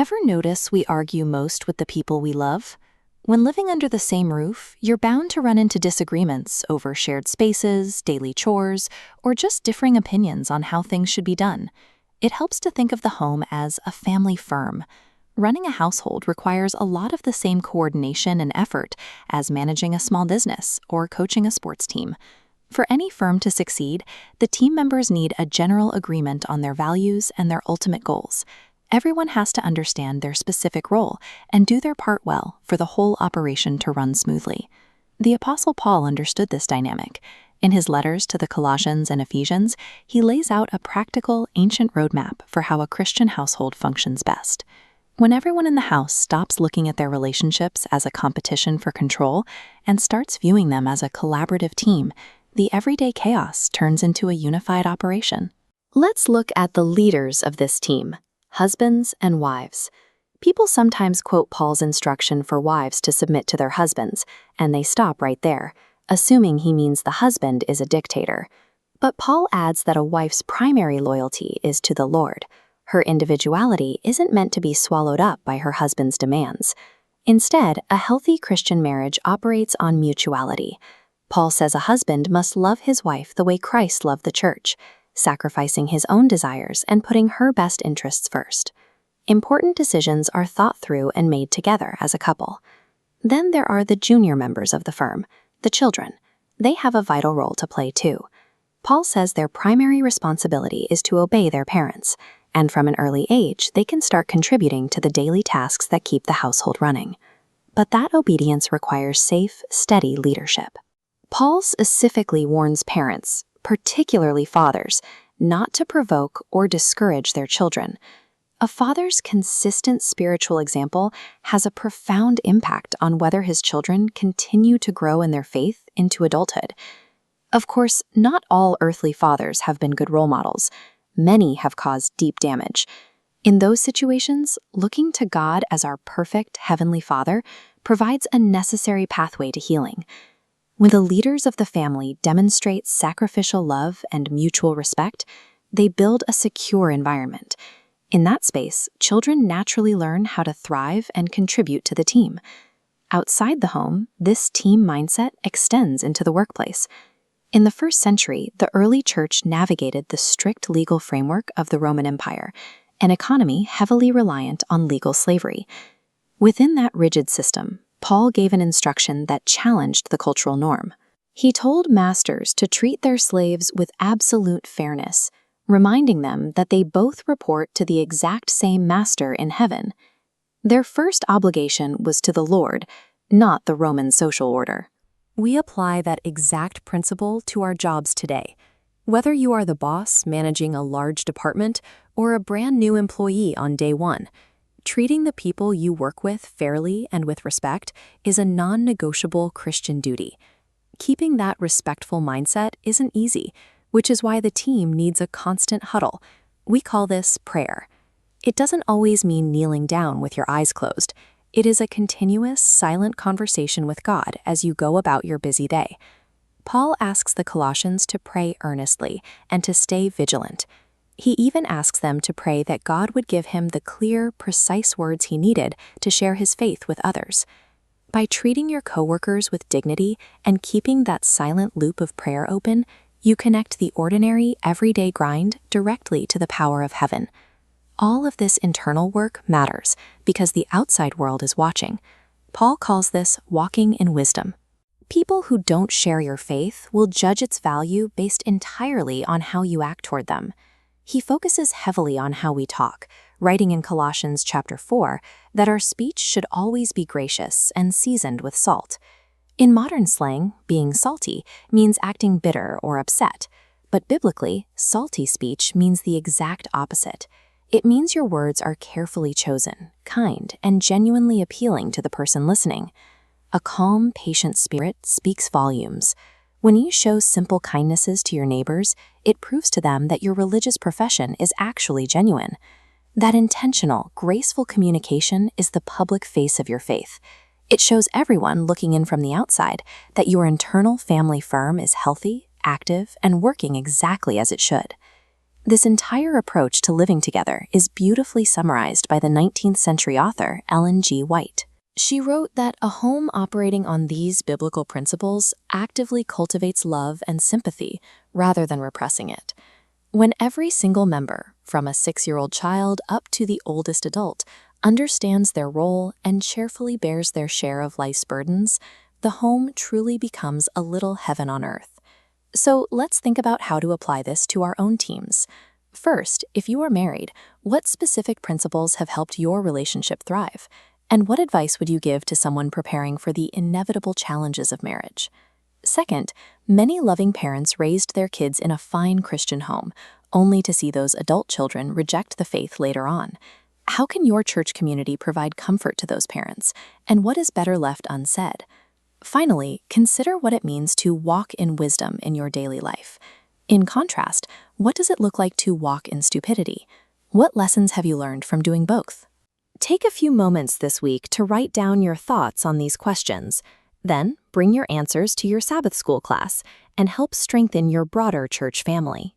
Ever notice we argue most with the people we love? When living under the same roof, you're bound to run into disagreements over shared spaces, daily chores, or just differing opinions on how things should be done. It helps to think of the home as a family firm. Running a household requires a lot of the same coordination and effort as managing a small business or coaching a sports team. For any firm to succeed, the team members need a general agreement on their values and their ultimate goals. Everyone has to understand their specific role and do their part well for the whole operation to run smoothly. The Apostle Paul understood this dynamic. In his letters to the Colossians and Ephesians, he lays out a practical, ancient roadmap for how a Christian household functions best. When everyone in the house stops looking at their relationships as a competition for control and starts viewing them as a collaborative team, the everyday chaos turns into a unified operation. Let's look at the leaders of this team. Husbands and wives. People sometimes quote Paul's instruction for wives to submit to their husbands, and they stop right there, assuming he means the husband is a dictator. But Paul adds that a wife's primary loyalty is to the Lord. Her individuality isn't meant to be swallowed up by her husband's demands. Instead, a healthy Christian marriage operates on mutuality. Paul says a husband must love his wife the way Christ loved the church, sacrificing his own desires and putting her best interests first. Important decisions are thought through and made together as a couple. Then there are the junior members of the firm, the children. They have a vital role to play too. Paul says their primary responsibility is to obey their parents, and from an early age, they can start contributing to the daily tasks that keep the household running. But that obedience requires safe, steady leadership. Paul specifically warns parents, particularly fathers, not to provoke or discourage their children. A father's consistent spiritual example has a profound impact on whether his children continue to grow in their faith into adulthood. Of course, not all earthly fathers have been good role models. Many have caused deep damage. In those situations, looking to God as our perfect heavenly Father provides a necessary pathway to healing. When the leaders of the family demonstrate sacrificial love and mutual respect, they build a secure environment. In that space, children naturally learn how to thrive and contribute to the team. Outside the home, this team mindset extends into the workplace. In the first century, the early church navigated the strict legal framework of the Roman Empire, an economy heavily reliant on legal slavery. Within that rigid system, Paul gave an instruction that challenged the cultural norm. He told masters to treat their slaves with absolute fairness, reminding them that they both report to the exact same master in heaven. Their first obligation was to the Lord, not the Roman social order. We apply that exact principle to our jobs today. Whether you are the boss managing a large department or a brand new employee on day one, treating the people you work with fairly and with respect is a non-negotiable Christian duty. Keeping that respectful mindset isn't easy, which is why the team needs a constant huddle. We call this prayer. It doesn't always mean kneeling down with your eyes closed. It is a continuous, silent conversation with God as you go about your busy day. Paul asks the Colossians to pray earnestly and to stay vigilant. He even asks them to pray that God would give him the clear, precise words he needed to share his faith with others. By treating your coworkers with dignity and keeping that silent loop of prayer open, you connect the ordinary, everyday grind directly to the power of heaven. All of this internal work matters because the outside world is watching. Paul calls this walking in wisdom. People who don't share your faith will judge its value based entirely on how you act toward them. He focuses heavily on how we talk, writing in Colossians chapter 4 that our speech should always be gracious and seasoned with salt. In modern slang, being salty means acting bitter or upset, but biblically, salty speech means the exact opposite. It means your words are carefully chosen, kind, and genuinely appealing to the person listening. A calm, patient spirit speaks volumes. When you show simple kindnesses to your neighbors, it proves to them that your religious profession is actually genuine. That intentional, graceful communication is the public face of your faith. It shows everyone looking in from the outside that your internal family firm is healthy, active, and working exactly as it should. This entire approach to living together is beautifully summarized by the 19th century author Ellen G. White. She wrote that a home operating on these biblical principles actively cultivates love and sympathy rather than repressing it. When every single member, from a 6-year-old child up to the oldest adult, understands their role and cheerfully bears their share of life's burdens, the home truly becomes a little heaven on earth. So let's think about how to apply this to our own teams. First, if you are married, what specific principles have helped your relationship thrive? And what advice would you give to someone preparing for the inevitable challenges of marriage? Second, many loving parents raised their kids in a fine Christian home, only to see those adult children reject the faith later on. How can your church community provide comfort to those parents? And what is better left unsaid? Finally, consider what it means to walk in wisdom in your daily life. In contrast, what does it look like to walk in stupidity? What lessons have you learned from doing both? Take a few moments this week to write down your thoughts on these questions. Then, bring your answers to your Sabbath School class and help strengthen your broader church family.